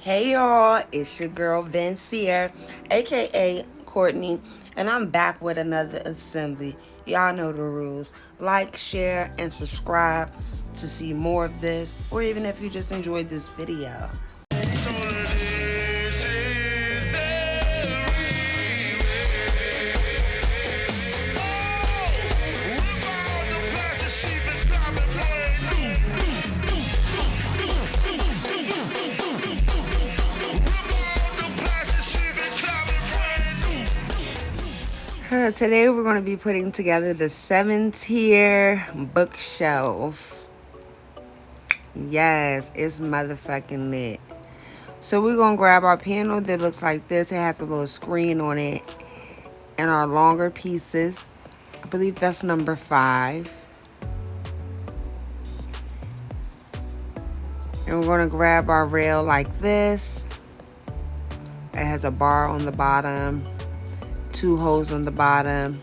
Hey y'all, it's your girl Vincere, aka Courtney, and I'm back with another assembly. Y'all know the rules. Like, share, and subscribe to see more of this, or even if you just enjoyed this video. So this is the Today we're going to be putting together the 7-tier bookshelf. Yes, it's motherfucking lit. So we're going to grab our panel that looks like this. It has a little screen on it. And our longer pieces. I believe that's number 5. And we're going to grab our rail like this. It has a bar on the bottom. 2 holes on the bottom.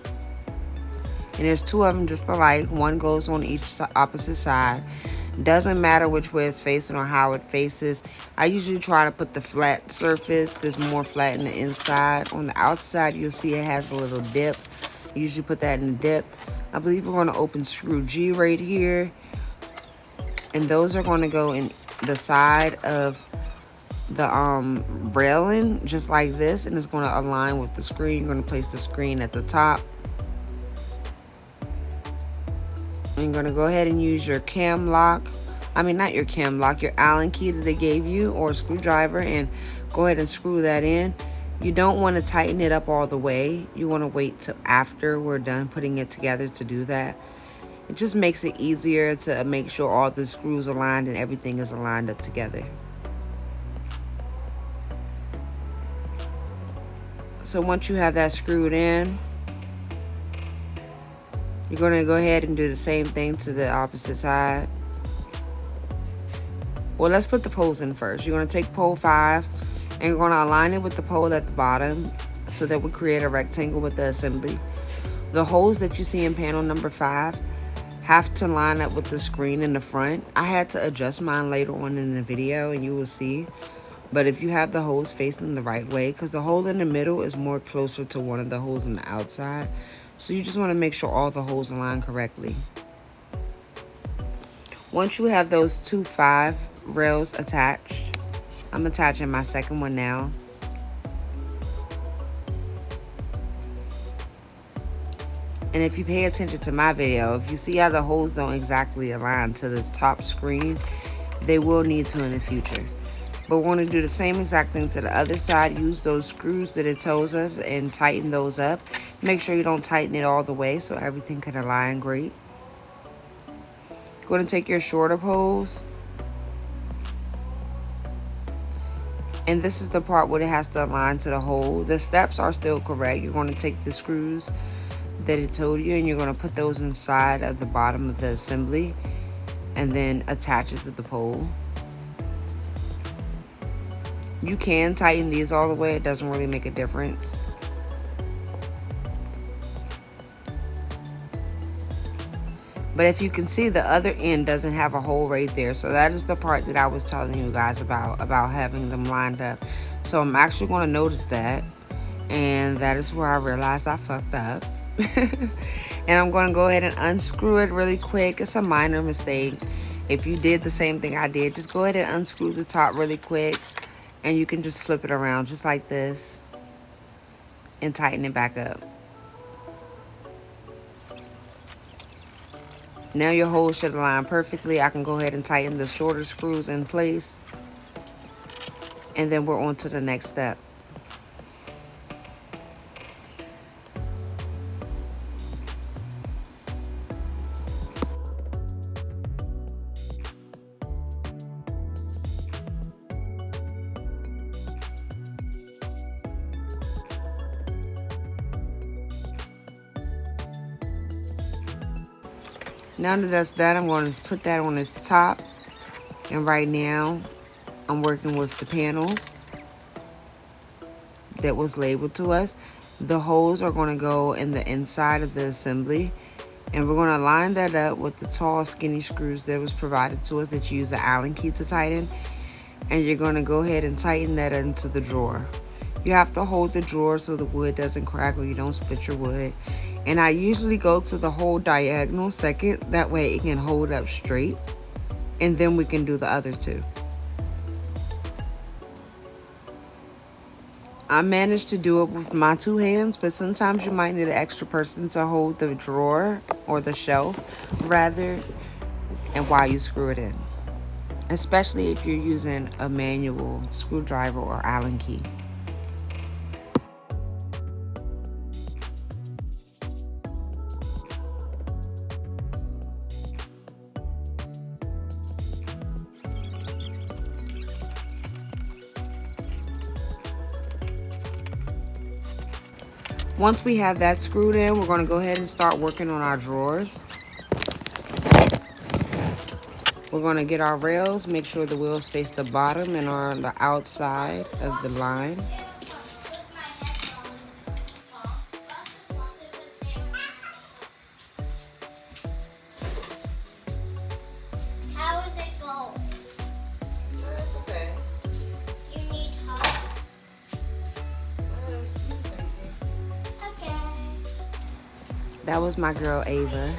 And there's 2 of them just alike. One goes on each opposite side. Doesn't matter which way it's facing or how it faces. I usually try to put the flat surface that's more flat in the inside. On the outside, you'll see it has a little dip. I usually put that in the dip. I believe we're going to open screw G right here. And those are going to go in the side of the railing, just like this. And it's going to align with the screen. You're going to place the screen at the top. You're going to go ahead and use your cam lock. I mean, not your cam lock, your Allen key that they gave you, or a screwdriver, and go ahead and screw that in. You don't want to tighten it up all the way. You want to wait till after we're done putting it together to do that. It just makes it easier to make sure all the screws are aligned and everything is aligned up together. So once you have that screwed in, you're going to go ahead and do the same thing to the opposite side. Well, let's put the poles in first. You're going to take pole 5 and you're going to align it with the pole at the bottom so that we create a rectangle with the assembly. The holes that you see in panel number 5 have to line up with the screen in the front. I had to adjust mine later on in the video and you will see. But if you have the holes facing the right way, because the hole in the middle is more closer to one of the holes on the outside. So you just want to make sure all the holes align correctly. Once you have those 2 5 rails attached, I'm attaching my second one now. And if you pay attention to my video, if you see how the holes don't exactly align to this top screen, they will need to in the future. But we're going to do the same exact thing to the other side. Use those screws that it tells us and tighten those up. Make sure you don't tighten it all the way so everything can align great. Going to take your shorter poles. And this is the part where it has to align to the hole. The steps are still correct. You're going to take the screws that it told you and you're going to put those inside of the bottom of the assembly and then attach it to the pole. You can tighten these all the way. It doesn't really make a difference. But if you can see, the other end doesn't have a hole right there. So that is the part that I was telling you guys about having them lined up. So I'm actually going to notice that. And that is where I realized I fucked up. And I'm going to go ahead and unscrew it really quick. It's a minor mistake. If you did the same thing I did, just go ahead and unscrew the top really quick. And you can just flip it around just like this and tighten it back up. Now your hole should align perfectly. I can go ahead and tighten the shorter screws in place. And then we're on to the next step. Now that that's done, I'm going to put that on its top. And right now, I'm working with the panels that was labeled to us. The holes are going to go in the inside of the assembly. And we're going to line that up with the tall, skinny screws that was provided to us that you use the Allen key to tighten. and you're going to go ahead and tighten that into the drawer. You have to hold the drawer so the wood doesn't crack or you don't split your wood. And I usually go to the whole diagonal second, that way it can hold up straight, and then we can do the other two. I managed to do it with my two hands, but sometimes you might need an extra person to hold the drawer or the shelf rather, and while you screw it in, especially if you're using a manual screwdriver or Allen key. Once we have that screwed in, we're going to go ahead and start working on our drawers. We're going to get our rails, make sure the wheels face the bottom and are on the outside of the line. How is it going? That's okay. You need help? Okay. That was my girl Ava.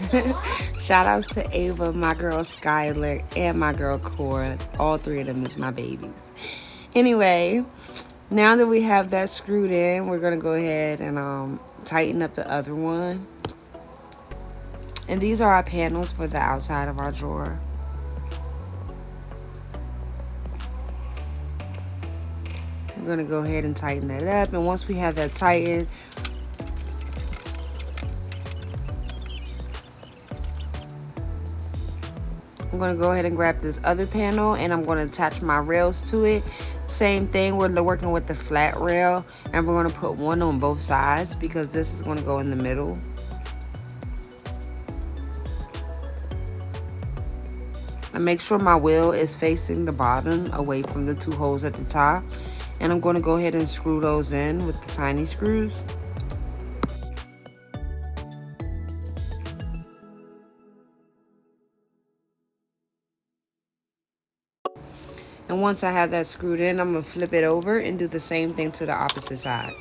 Shout outs to Ava, my girl Skylar, and my girl Cora. All three of them is my babies. Anyway, now that we have that screwed in, we're gonna go ahead and tighten up the other one. And these are our panels for the outside of our drawer. We're gonna go ahead and tighten that up, and once we have that tightened, I'm going to go ahead and grab this other panel and I'm going to attach my rails to it. Same thing, we're working with the flat rail, and we're going to put one on both sides because this is going to go in the middle. And make sure my wheel is facing the bottom away from the two holes at the top. And I'm going to go ahead and screw those in with the tiny screws. And once I have that screwed in, I'm going to flip it over and do the same thing to the opposite side.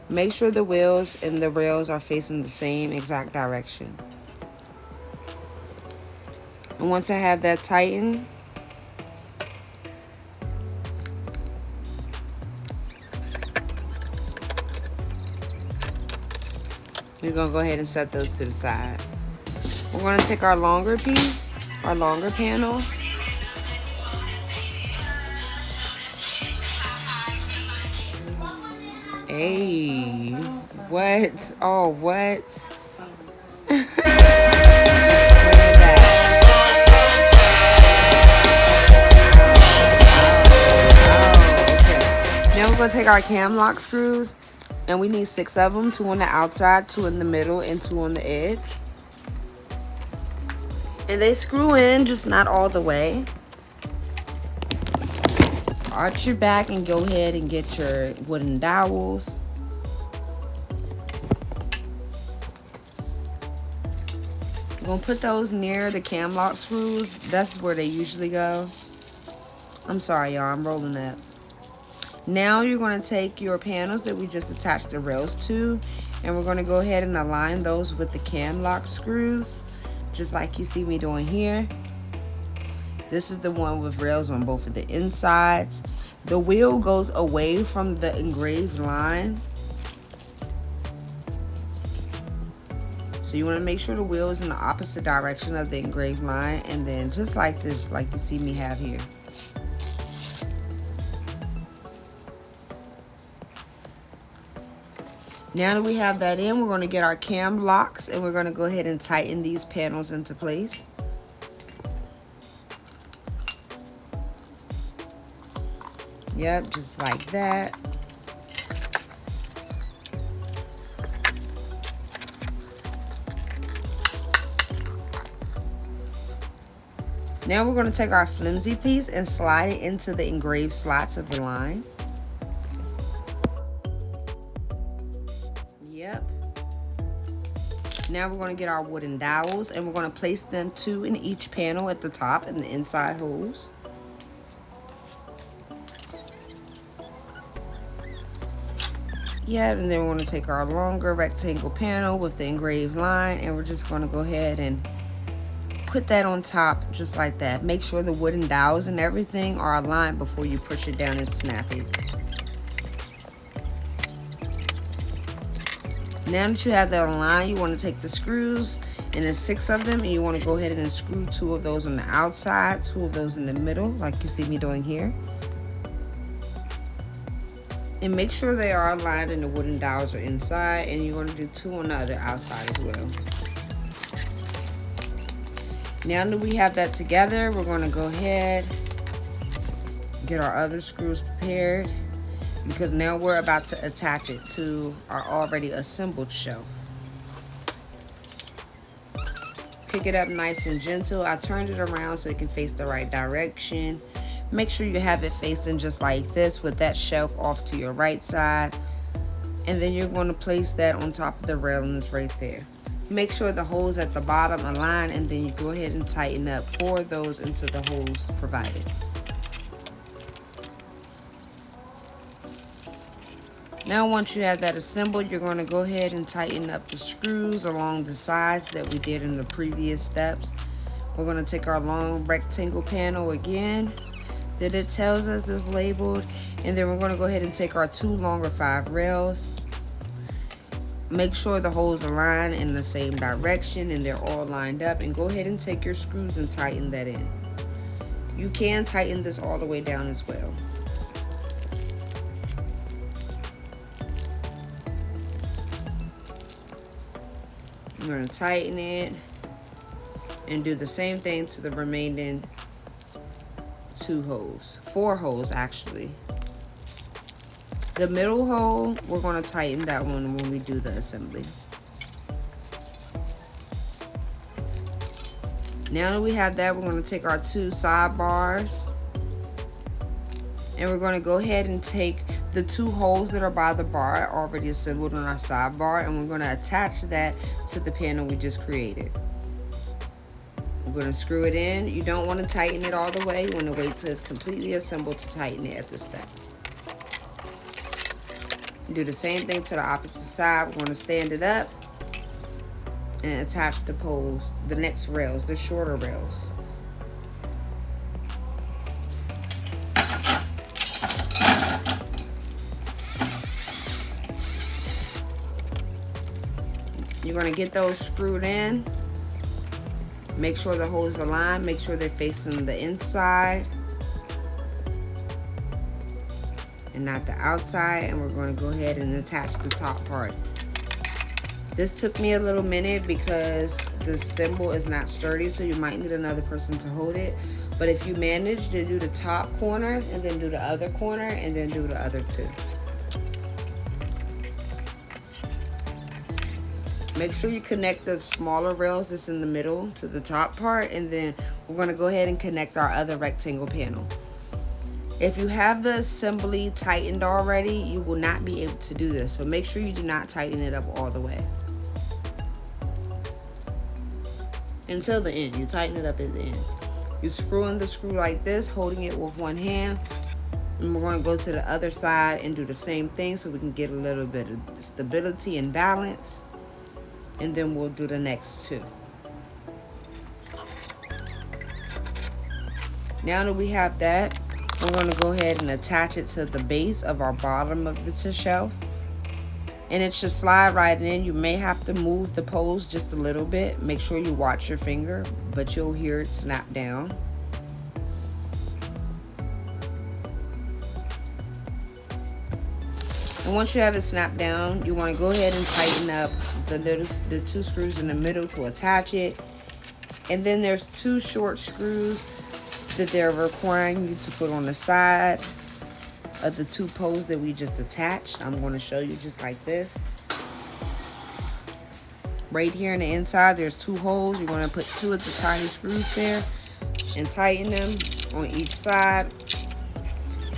Make sure the wheels and the rails are facing the same exact direction. And once I have that tightened, we're going to go ahead and set those to the side. We're going to take our longer piece, our longer panel, hey, what? Oh, what? Now we're going to take our cam lock screws, and we need 6 of them, 2 on the outside, 2 in the middle, and 2 on the edge. And they screw in, just not all the way. Arch your back and go ahead and get your wooden dowels. You're going to put those near the cam lock screws. That's where they usually go. I'm sorry, y'all, I'm rolling that. Now you're going to take your panels that we just attached the rails to, and we're going to go ahead and align those with the cam lock screws, just like you see me doing here. This is the one with rails on both of the insides. The wheel goes away from the engraved line, so you want to make sure the wheel is in the opposite direction of the engraved line, and then just like this, like you see me have here. Now that we have that in, we're going to get our cam locks, and we're going to go ahead and tighten these panels into place. Yep, just like that. Now we're going to take our flimsy piece and slide it into the engraved slots of the line. Yep. Now we're going to get our wooden dowels and we're going to place them 2 in each panel at the top and the inside holes. Yeah, and then we're going to take our longer rectangle panel with the engraved line and we're just going to go ahead and put that on top just like that. Make sure the wooden dowels and everything are aligned before you push it down and snap it. Now that you have that aligned, you want to take the screws, and there's 6 of them, and you want to go ahead and screw 2 of those on the outside, 2 of those in the middle, like you see me doing here. And make sure they are aligned and the wooden dowels are inside, and you're going to do 2 on the other outside as well. Now that we have that together, we're going to go ahead, get our other screws prepared, because now we're about to attach it to our already assembled shelf. Pick it up nice and gentle. I turned it around so it can face the right direction. Make sure you have it facing just like this with that shelf off to your right side. And then you're going to place that on top of the railings right there. Make sure the holes at the bottom align, and then you go ahead and tighten up 4 of those into the holes provided. Now once you have that assembled, you're going to go ahead and tighten up the screws along the sides that we did in the previous steps. We're going to take our long rectangle panel again that it tells us is labeled, and then we're going to go ahead and take our 2 longer 5 rails. Make sure the holes align in the same direction and they're all lined up, and go ahead and take your screws and tighten that in. You can tighten this all the way down as well. I'm going to tighten it and do the same thing to the remaining 2 holes, 4 holes actually. The middle hole, we're going to tighten that one when we do the assembly. Now that we have that, we're going to take our 2 side bars and we're going to go ahead and take the 2 holes that are by the bar already assembled on our sidebar, and we're going to attach that to the panel we just created. We're going to screw it in. You don't want to tighten it all the way. You want to wait till it's completely assembled to tighten it at this step. Do the same thing to the opposite side. We're going to stand it up and attach the poles, the next rails, the shorter rails. You're going to get those screwed in. Make sure the holes align. Make sure they're facing the inside and not the outside. And we're going to go ahead and attach the top part. This took me a little minute because the symbol is not sturdy, so you might need another person to hold it. But if you manage to do the top corner and then do the other corner and then do the other 2. Make sure you connect the smaller rails that's in the middle to the top part, and then we're going to go ahead and connect our other rectangle panel. If you have the assembly tightened already, you will not be able to do this, so make sure you do not tighten it up all the way. Until the end, you tighten it up at the end. You screw in the screw like this, holding it with one hand, and we're going to go to the other side and do the same thing so we can get a little bit of stability and balance. And then we'll do the next 2. Now that we have that, we're going to go ahead and attach it to the base of our bottom of the shelf. And it should slide right in. You may have to move the poles just a little bit. Make sure you watch your finger, but you'll hear it snap down. And once you have it snapped down, you want to go ahead and tighten up the 2 screws in the middle to attach it. And then there's 2 short screws that they're requiring you to put on the side of the 2 poles that we just attached. I'm going to show you just like this. Right here in the inside, there's 2 holes. You're going to put 2 of the tiny screws there and tighten them on each side.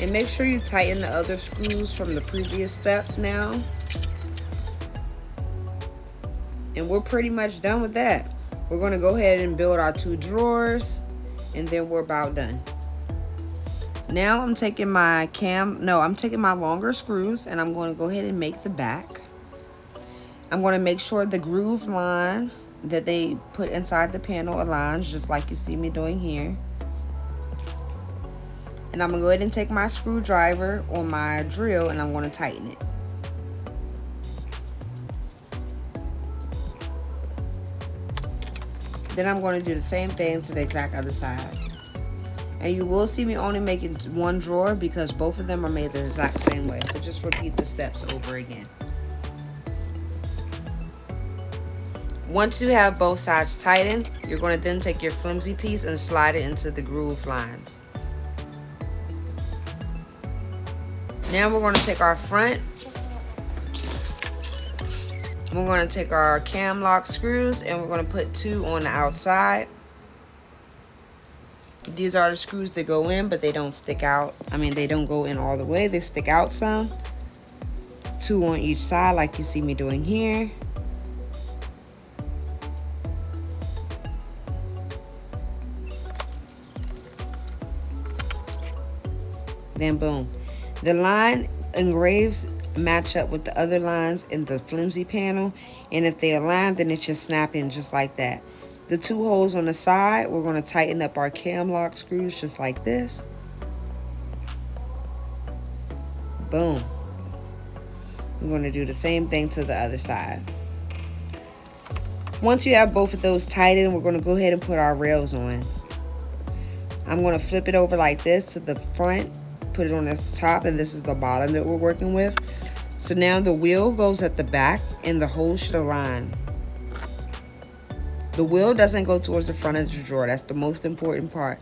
And make sure you tighten the other screws from the previous steps now. And we're pretty much done with that. We're going to go ahead and build our 2 drawers, and then we're about done. Now I'm taking my longer screws, and I'm going to go ahead and make the back. I'm going to make sure the groove line that they put inside the panel aligns, just like you see me doing here. And I'm going to go ahead and take my screwdriver or my drill, and I'm going to tighten it. Then I'm going to do the same thing to the exact other side. And you will see me only making 1 drawer because both of them are made the exact same way. So just repeat the steps over again. Once you have both sides tightened, you're going to then take your flimsy piece and slide it into the groove lines. Now we're going to take our front. We're going to take our cam lock screws and we're going to put 2 on the outside. These are the screws that go in, but they don't stick out. I mean, they don't go in all the way. They stick out some. 2 on each side like you see me doing here. Then boom. The line engraves match up with the other lines in the flimsy panel, and if they align, then it should snap in just like that. The 2 holes on the side, we're going to tighten up our cam lock screws just like this. Boom. I'm going to do the same thing to the other side. Once you have both of those tightened, we're going to go ahead and put our rails on. I'm going to flip it over like this to the front, put it on the top, and this is the bottom that we're working with. So now the wheel goes at the back and the hole should align. The wheel doesn't go towards the front of the drawer. That's the most important part.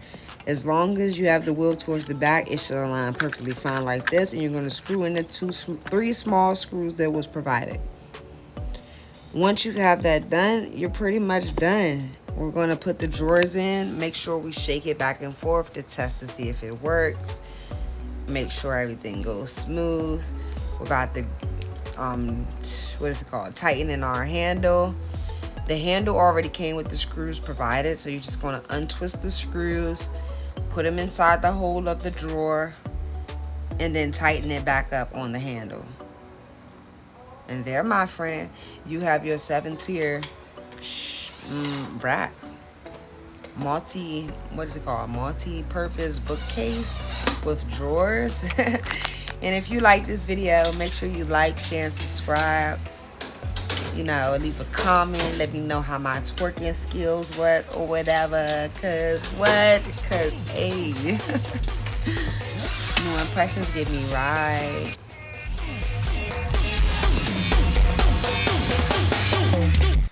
As long as you have the wheel towards the back, it should align perfectly fine like this. And you're going to screw in the 3 small screws that was provided. Once you have that done, you're pretty much done. We're going to put the drawers in. Make sure we shake it back and forth to test to see if it works. Make sure everything goes smooth. We're about to, tightening our handle. The handle already came with the screws provided, so you're just going to untwist the screws, put them inside the hole of the drawer, and then tighten it back up on the handle. And there, my friend, you have your 7-tier rack. Multi-purpose bookcase with drawers. And if you like this video, make sure you like, share, and subscribe. You know, leave a comment. Let me know how my twerking skills was or whatever. Cause hey, new impressions get me right.